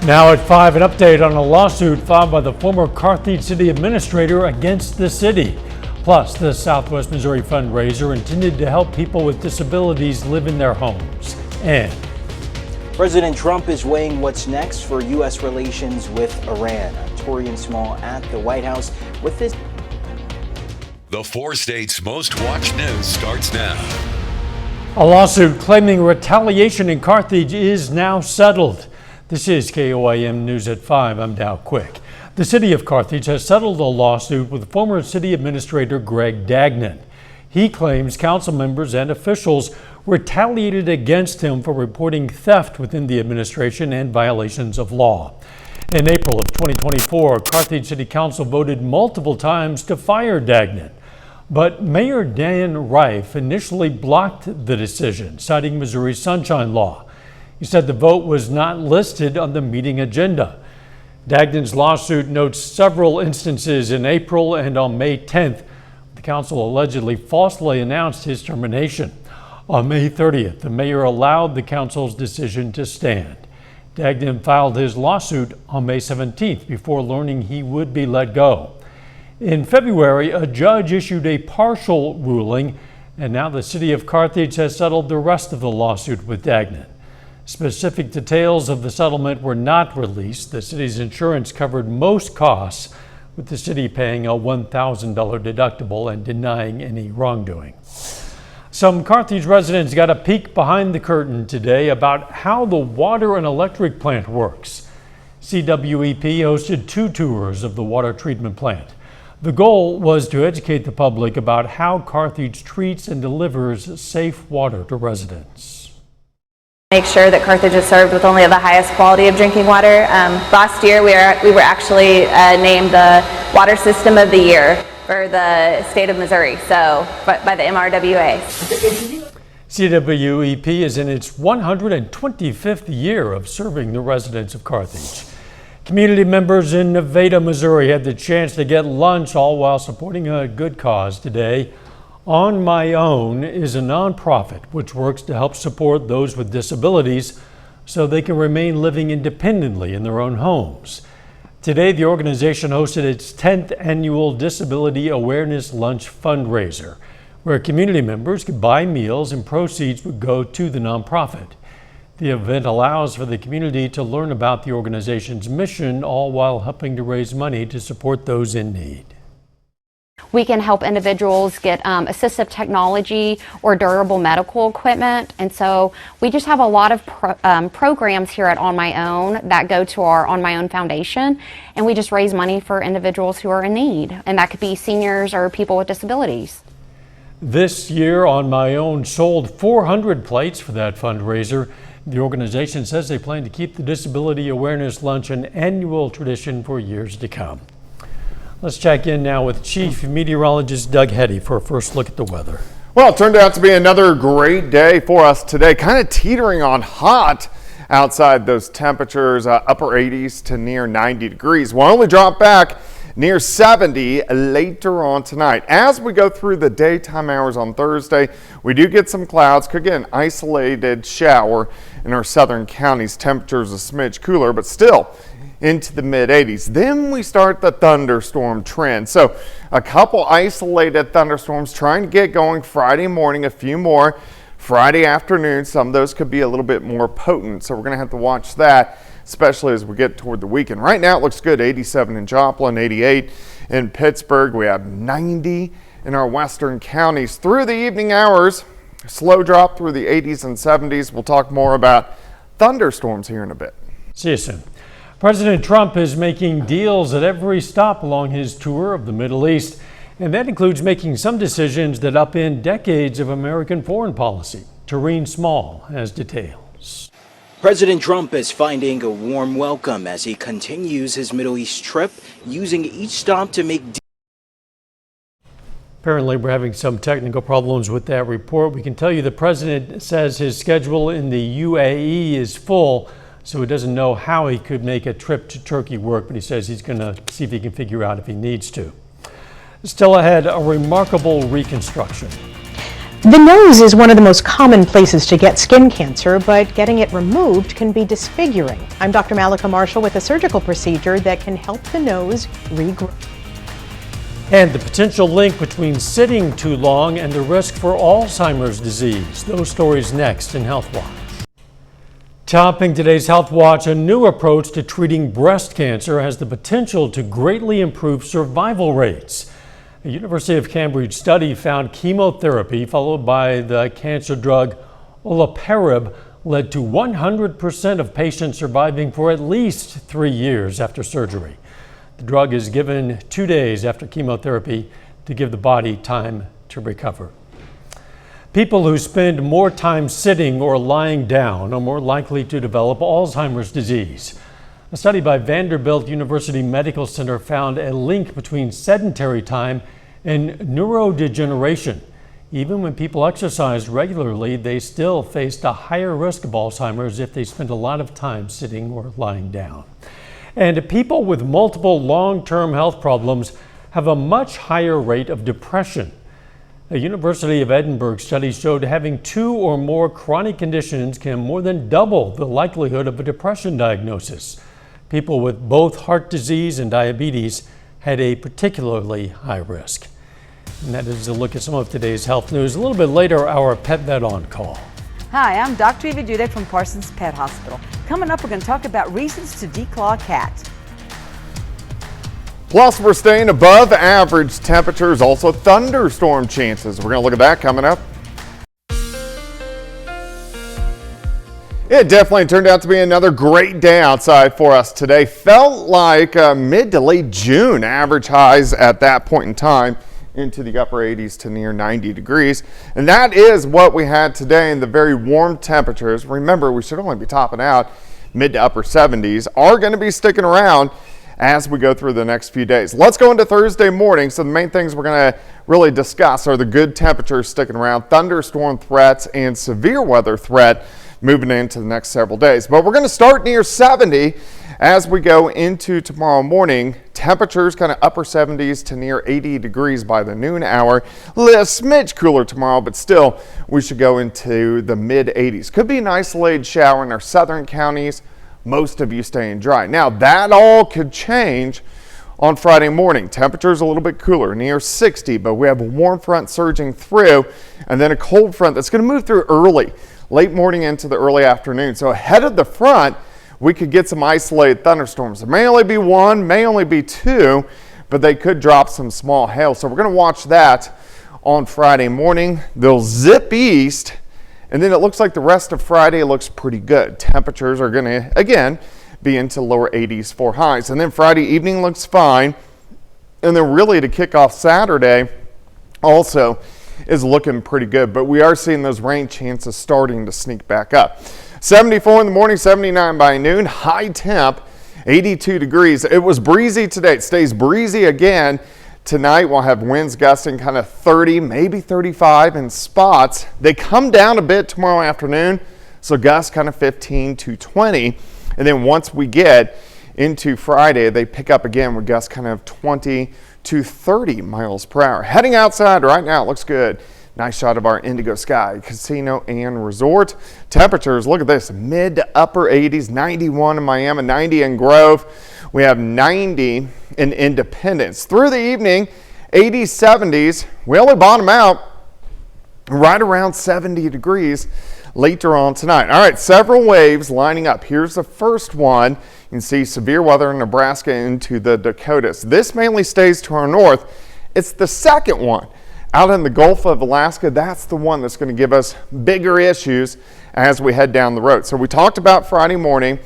Now at 5, an update on a lawsuit filed by the former Carthage City Administrator against the city. Plus, the Southwest Missouri fundraiser intended to help people with disabilities live in their homes. And President Trump is weighing what's next for U.S. relations with Iran. Tori and Small at the White House with this. The 4 states' most watched news starts now. A lawsuit claiming retaliation in Carthage is now settled. This is KOIM News at 5. I'm Dow Quick. The city of Carthage has settled a lawsuit with former city administrator Greg Dagnan. He claims council members and officials retaliated against him for reporting theft within the administration and violations of law. In April of 2024, Carthage City Council voted multiple times to fire Dagnan. But Mayor Dan Reif initially blocked the decision, citing Missouri's Sunshine Law. He said the vote was not listed on the meeting agenda. Dagnan's lawsuit notes several instances in April and on May 10th. The council allegedly falsely announced his termination. On May 30th, the mayor allowed the council's decision to stand. Dagnan filed his lawsuit on May 17th before learning he would be let go. In February, a judge issued a partial ruling, and now the city of Carthage has settled the rest of the lawsuit with Dagnan. Specific details of the settlement were not released. The city's insurance covered most costs, with the city paying a $1,000 deductible and denying any wrongdoing. Some Carthage residents got a peek behind the curtain today about how the water and electric plant works. CWEP hosted 2 tours of the water treatment plant. The goal was to educate the public about how Carthage treats and delivers safe water to residents. Make sure that Carthage is served with only the highest quality of drinking water. Last year we were actually named the Water System of the Year for the state of Missouri, so by the MRWA. CWEP is in its 125th year of serving the residents of Carthage. Community members in Nevada, Missouri had the chance to get lunch all while supporting a good cause today. On My Own is a nonprofit which works to help support those with disabilities so they can remain living independently in their own homes. Today, the organization hosted its 10th annual Disability Awareness Lunch fundraiser, where community members could buy meals and proceeds would go to the nonprofit. The event allows for the community to learn about the organization's mission, all while helping to raise money to support those in need. We can help individuals get assistive technology or durable medical equipment. And so we just have a lot of programs here at On My Own that go to our On My Own Foundation. And we just raise money for individuals who are in need. And that could be seniors or people with disabilities. This year, On My Own sold 400 plates for that fundraiser. The organization says they plan to keep the Disability Awareness Lunch an annual tradition for years to come. Let's check in now with Chief Meteorologist Doug Heddy for a first look at the weather. Well, it turned out to be another great day for us today, kind of teetering on hot outside. Those temperatures, upper 80s to near 90 degrees. We'll only drop back near 70 later on tonight. As we go through the daytime hours on Thursday, we do get some clouds. Could get an isolated shower in our southern counties. Temperatures a smidge cooler, but still into the mid 80s. Then we start the thunderstorm trend. So a couple isolated thunderstorms trying to get going Friday morning, a few more Friday afternoon. Some of those could be a little bit more potent. So we're going to have to watch that, especially as we get toward the weekend. Right now it looks good. 87 in Joplin, 88 in Pittsburgh. We have 90 in our western counties. Through the evening hours, slow drop through the 80s and 70s. We'll talk more about thunderstorms here in a bit. See you soon. President Trump is making deals at every stop along his tour of the Middle East, and that includes making some decisions that upend decades of American foreign policy. Tareen Small has details. President Trump is finding a warm welcome as he continues his Middle East trip, using each stop to make Apparently, we're having some technical problems with that report. We can tell you the president says his schedule in the UAE is full, so he doesn't know how he could make a trip to Turkey work, but he says he's going to see if he can figure out if he needs to. Still ahead, a remarkable reconstruction. The nose is one of the most common places to get skin cancer, but getting it removed can be disfiguring. I'm Dr. Malika Marshall with a surgical procedure that can help the nose regrow. And the potential link between sitting too long and the risk for Alzheimer's disease. Those stories next in Health Watch. Topping today's Health Watch, a new approach to treating breast cancer has the potential to greatly improve survival rates. A University of Cambridge study found chemotherapy followed by the cancer drug olaparib led to 100% of patients surviving for at least 3 years after surgery. The drug is given 2 days after chemotherapy to give the body time to recover. People who spend more time sitting or lying down are more likely to develop Alzheimer's disease. A study by Vanderbilt University Medical Center found a link between sedentary time and neurodegeneration. Even when people exercise regularly, they still faced a higher risk of Alzheimer's if they spent a lot of time sitting or lying down. And people with multiple long-term health problems have a much higher rate of depression. A University of Edinburgh study showed having 2 or more chronic conditions can more than double the likelihood of a depression diagnosis. People with both heart disease and diabetes had a particularly high risk. And that is a look at some of today's health news. A little bit later, our Pet Vet on Call. Hi, I'm Dr. Eva Dudek from Parsons Pet Hospital. Coming up, we're going to talk about reasons to declaw cats. Plus, we're staying above average temperatures, also thunderstorm chances. We're going to look at that coming up. It definitely turned out to be another great day outside for us today. Felt like mid to late June, average highs at that point in time into the upper 80s to near 90 degrees. And that is what we had today in the very warm temperatures. Remember, we should only be topping out mid to upper 70s, are going to be sticking around as we go through the next few days. Let's go into Thursday morning. So the main things we're going to really discuss are the good temperatures sticking around, thunderstorm threats, and severe weather threat moving into the next several days. But we're going to start near 70 as we go into tomorrow morning. Temperatures kind of upper 70s to near 80 degrees by the noon hour. A smidge cooler tomorrow, but still we should go into the mid 80s. Could be an isolated shower in our southern counties. Most of you staying dry. Now that all could change on Friday morning. Temperatures a little bit cooler, near 60, but we have a warm front surging through and then a cold front that's going to move through early, late morning into the early afternoon. So ahead of the front, we could get some isolated thunderstorms. There may only be 1, may only be 2, but they could drop some small hail. So we're going to watch that on Friday morning. They'll zip east, and then it looks like the rest of Friday looks pretty good. Temperatures are going to, again, be into lower 80s for highs. And then Friday evening looks fine. And then really to kick off Saturday also is looking pretty good. But we are seeing those rain chances starting to sneak back up. 74 in the morning, 79 by noon, high temp, 82 degrees. It was breezy today. It stays breezy again. Tonight we'll have winds gusting kind of 30, maybe 35 in spots. They come down a bit tomorrow afternoon, so gusts kind of 15 to 20. And then once we get into Friday, they pick up again with gusts kind of 20 to 30 miles per hour. Heading outside right now, it looks good. Nice shot of our Indigo Sky Casino and Resort. Temperatures, look at this, mid to upper 80s, 91 in Miami, 90 in Grove. We have 90 in Independence. Through the evening, 80s, 70s. We only bottom out right around 70 degrees later on tonight. All right, several waves lining up. Here's the first one. You can see severe weather in Nebraska into the Dakotas. This mainly stays to our north. It's the second one out in the Gulf of Alaska. That's the one that's going to give us bigger issues as we head down the road. So we talked about Friday morning.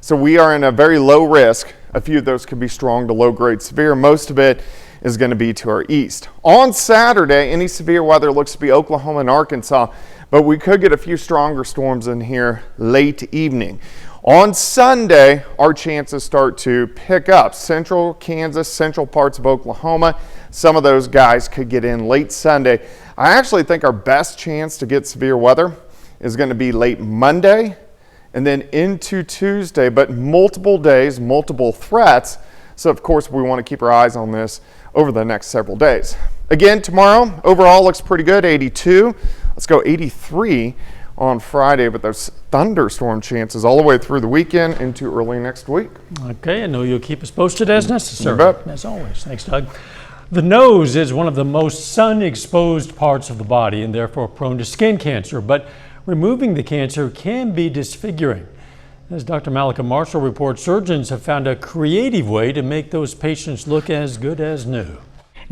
So we are in a very low risk. A few of those could be strong to low grade severe. Most of it is going to be to our east. On Saturday, any severe weather looks to be Oklahoma and Arkansas, but we could get a few stronger storms in here late evening. On Sunday, our chances start to pick up. Central Kansas, central parts of Oklahoma, some of those guys could get in late Sunday. I actually think our best chance to get severe weather is going to be late Monday and then into Tuesday, but multiple days, multiple threats. So of course we want to keep our eyes on this over the next several days. Again, tomorrow overall looks pretty good, 82. Let's go 83 on Friday, but those thunderstorm chances all the way through the weekend into early next week. Okay, I know you'll keep us posted as necessary. You bet. As always. Thanks, Doug. The nose is one of the most sun-exposed parts of the body and therefore prone to skin cancer, but removing the cancer can be disfiguring. As Dr. Malika Marshall reports, surgeons have found a creative way to make those patients look as good as new.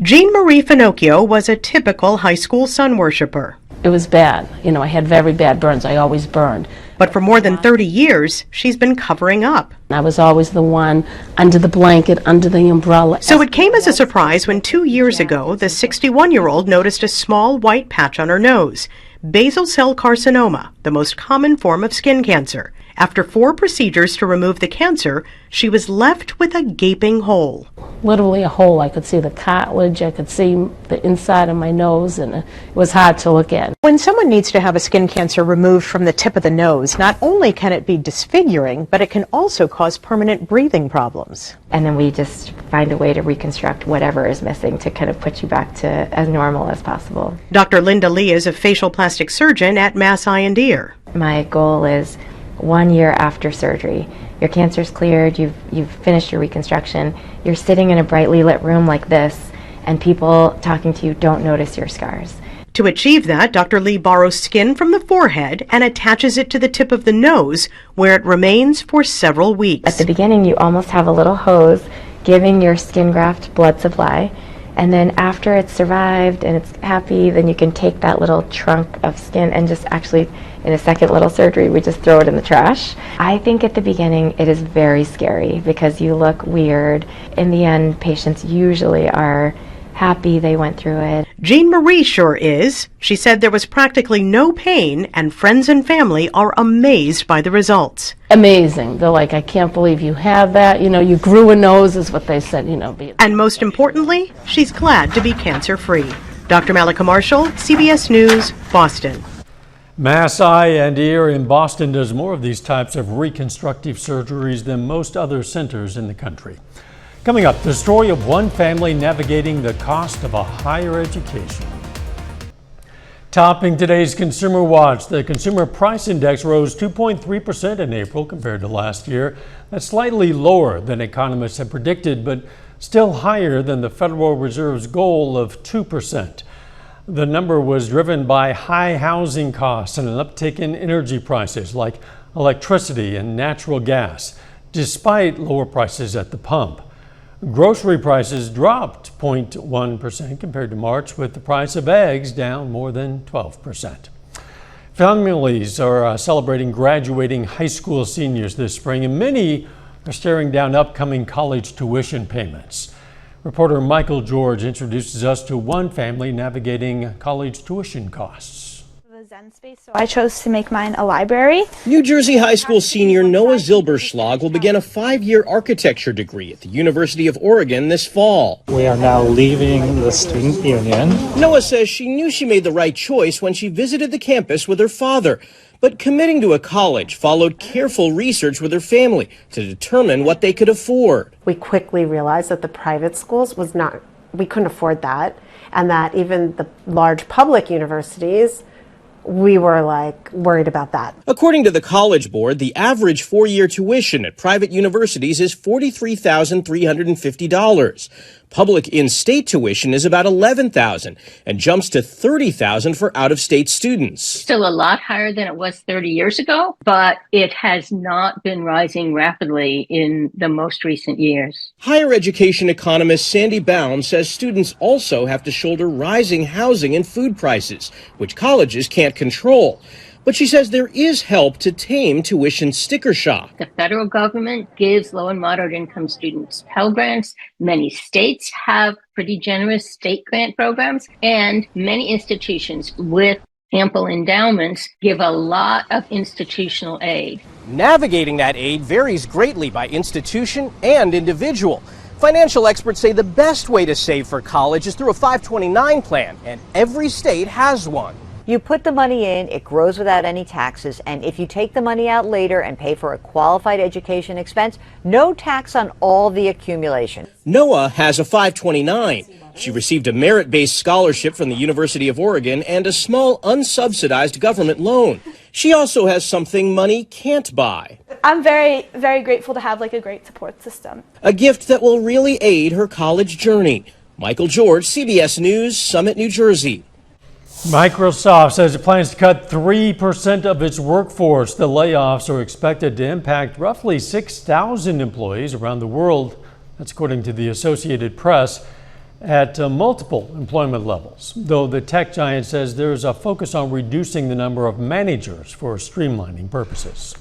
Jean Marie Finocchio was a typical high school sun worshiper. It was bad. I had very bad burns. I always burned. But for more than 30 years, she's been covering up. I was always the one under the blanket, under the umbrella. So it came as a surprise when 2 years ago, the 61-year-old noticed a small white patch on her nose. Basal cell carcinoma, the most common form of skin cancer. After 4 procedures to remove the cancer, she was left with a gaping hole. Literally a hole. I could see the cartilage, I could see the inside of my nose, and it was hard to look at. When someone needs to have a skin cancer removed from the tip of the nose, not only can it be disfiguring, but it can also cause permanent breathing problems. And then we just find a way to reconstruct whatever is missing to kind of put you back to as normal as possible. Dr. Linda Lee is a facial plastic surgeon at Mass Eye and Ear. My goal is 1 year after surgery, your cancer's cleared, you've finished your reconstruction, you're sitting in a brightly lit room like this, and people talking to you don't notice your scars. To achieve that, Dr. Lee borrows skin from the forehead and attaches it to the tip of the nose, where it remains for several weeks. At the beginning, you almost have a little hose giving your skin graft blood supply, and then after it's survived and it's happy, then you can take that little trunk of skin and just actually, in a second little surgery, we just throw it in the trash. I think at the beginning it is very scary because you look weird. In the end, patients usually are happy they went through it. Jean Marie sure is. She said there was practically no pain, and friends and family are amazed by the results. Amazing. They're like, I can't believe you have that. You grew a nose is what they said, And most importantly, she's glad to be cancer-free. Dr. Malika Marshall, CBS News, Boston. Mass Eye and Ear in Boston does more of these types of reconstructive surgeries than most other centers in the country. Coming up, the story of one family navigating the cost of a higher education. Topping today's Consumer Watch, the Consumer Price Index rose 2.3% in April compared to last year. That's slightly lower than economists had predicted, but still higher than the Federal Reserve's goal of 2%. The number was driven by high housing costs and an uptick in energy prices like electricity and natural gas, despite lower prices at the pump. Grocery prices dropped 0.1% compared to March, with the price of eggs down more than 12%. Families are celebrating graduating high school seniors this spring, and many are staring down upcoming college tuition payments. Reporter Michael George introduces us to one family navigating college tuition costs. So I chose to make mine a library. New Jersey high school senior Noah Zilberschlag will begin a 5-year architecture degree at the University of Oregon this fall. We are now leaving the student union. Noah says she knew she made the right choice when she visited the campus with her father. But committing to a college followed careful research with her family to determine what they could afford. We quickly realized that the private schools we couldn't afford that, and that even the large public universities, we were worried about that. According to the College Board, the average 4-year tuition at private universities is $43,350. Public in-state tuition is about $11,000 and jumps to $30,000 for out-of-state students. Still a lot higher than it was 30 years ago, but it has not been rising rapidly in the most recent years. Higher education economist Sandy Baum says students also have to shoulder rising housing and food prices, which colleges can't control. But she says there is help to tame tuition sticker shock. The federal government gives low and moderate income students Pell Grants. Many states have pretty generous state grant programs, and many institutions with ample endowments give a lot of institutional aid. Navigating that aid varies greatly by institution and individual. Financial experts say the best way to save for college is through a 529 plan, and every state has one. You put the money in, it grows without any taxes, and if you take the money out later and pay for a qualified education expense, no tax on all the accumulation. Noah has a 529. She received a merit-based scholarship from the University of Oregon and a small unsubsidized government loan. She also has something money can't buy. I'm very, very grateful to have like a great support system. A gift that will really aid her college journey. Michael George, CBS News, Summit, New Jersey. Microsoft says it plans to cut 3% of its workforce. The layoffs are expected to impact roughly 6,000 employees around the world. That's according to the Associated Press, at multiple employment levels. Though the tech giant says there is a focus on reducing the number of managers for streamlining purposes.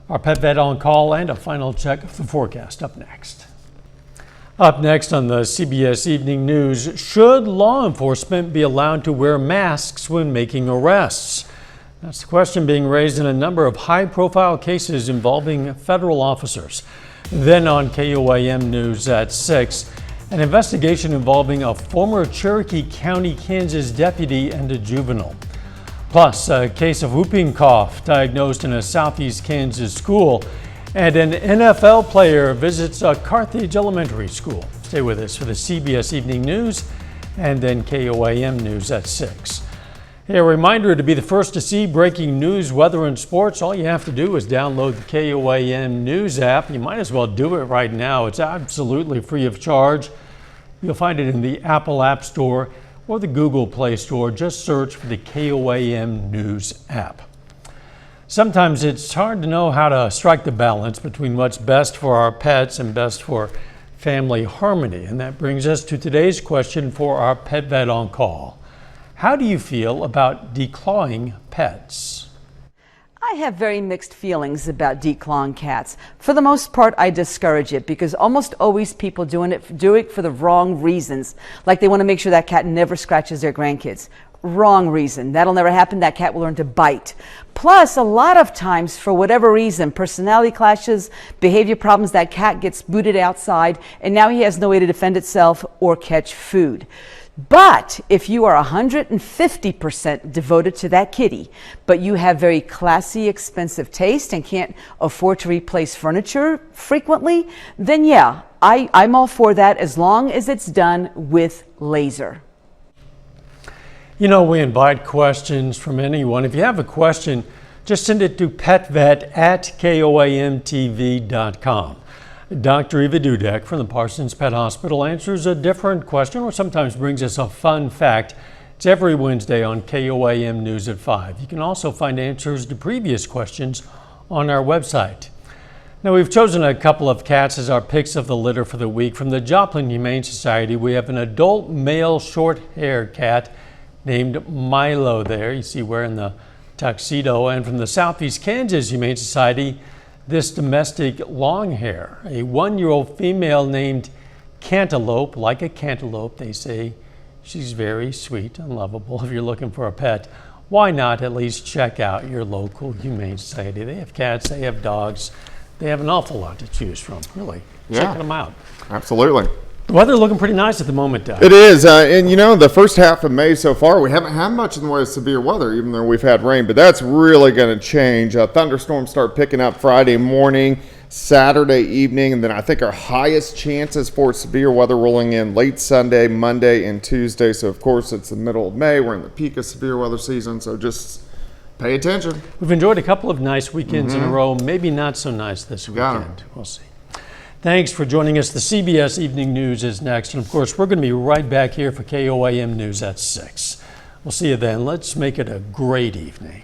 Our pet vet on call and a final check of the forecast up next. Up next on the CBS Evening News, should law enforcement be allowed to wear masks when making arrests? That's the question being raised in a number of high-profile cases involving federal officers. Then on KOAM News at 6, an investigation involving a former Cherokee County, Kansas deputy and a juvenile. Plus, a case of whooping cough diagnosed in a southeast Kansas school, and an NFL player visits a Carthage elementary school. Stay with us for the CBS Evening News and then KOAM News at 6. Hey, a reminder to be the first to see breaking news, weather, and sports. All you have to do is download the KOAM News app. You might as well do it right now. It's absolutely free of charge. You'll find it in the Apple App Store or the Google Play Store. Just search for the KOAM News app. Sometimes it's hard to know how to strike the balance between what's best for our pets and best for family harmony. And that brings us to today's question for our Pet Vet on Call. How do you feel about declawing pets? I have very mixed feelings about declawing cats. For the most part, I discourage it because almost always people do it for the wrong reasons. Like they want to make sure that cat never scratches their grandkids. Wrong reason. That'll never happen. That cat will learn to bite. Plus, a lot of times, for whatever reason, personality clashes, behavior problems, that cat gets booted outside and now he has no way to defend itself or catch food. But if you are 150% devoted to that kitty, but you have very classy, expensive taste and can't afford to replace furniture frequently, then yeah, I'm all for that as long as it's done with laser. You know, we invite questions from anyone. If you have a question, just send it to petvet@koamtv.com. Dr. Eva Dudek from the Parsons Pet Hospital answers a different question or sometimes brings us a fun fact. It's every Wednesday on KOAM News at 5. You can also find answers to previous questions on our website. Now, we've chosen a couple of cats as our picks of the litter for the week. From the Joplin Humane Society, we have an adult male short-haired cat named Milo there. You see wearing the tuxedo. And from the Southeast Kansas Humane Society, this domestic long hair, a 1-year-old female named Cantaloupe. Like a cantaloupe, they say she's very sweet and lovable. If you're looking for a pet, why not at least check out your local Humane Society? They have cats, they have dogs, they have an awful lot to choose from, really. Yeah. Checking them out. Absolutely. The weather looking pretty nice at the moment, Doug. It is, and you know, the first half of May so far, we haven't had much in the way of severe weather, even though we've had rain, but that's really going to change. Thunderstorms start picking up Friday morning, Saturday evening, and then I think our highest chances for severe weather rolling in late Sunday, Monday, and Tuesday. So, of course, it's the middle of May. We're in the peak of severe weather season, so just pay attention. We've enjoyed a couple of nice weekends in a row, maybe not so nice this weekend. We'll see. Thanks for joining us. The CBS Evening News is next. And of course, we're going to be right back here for KOAM News at 6. We'll see you then. Let's make it a great evening.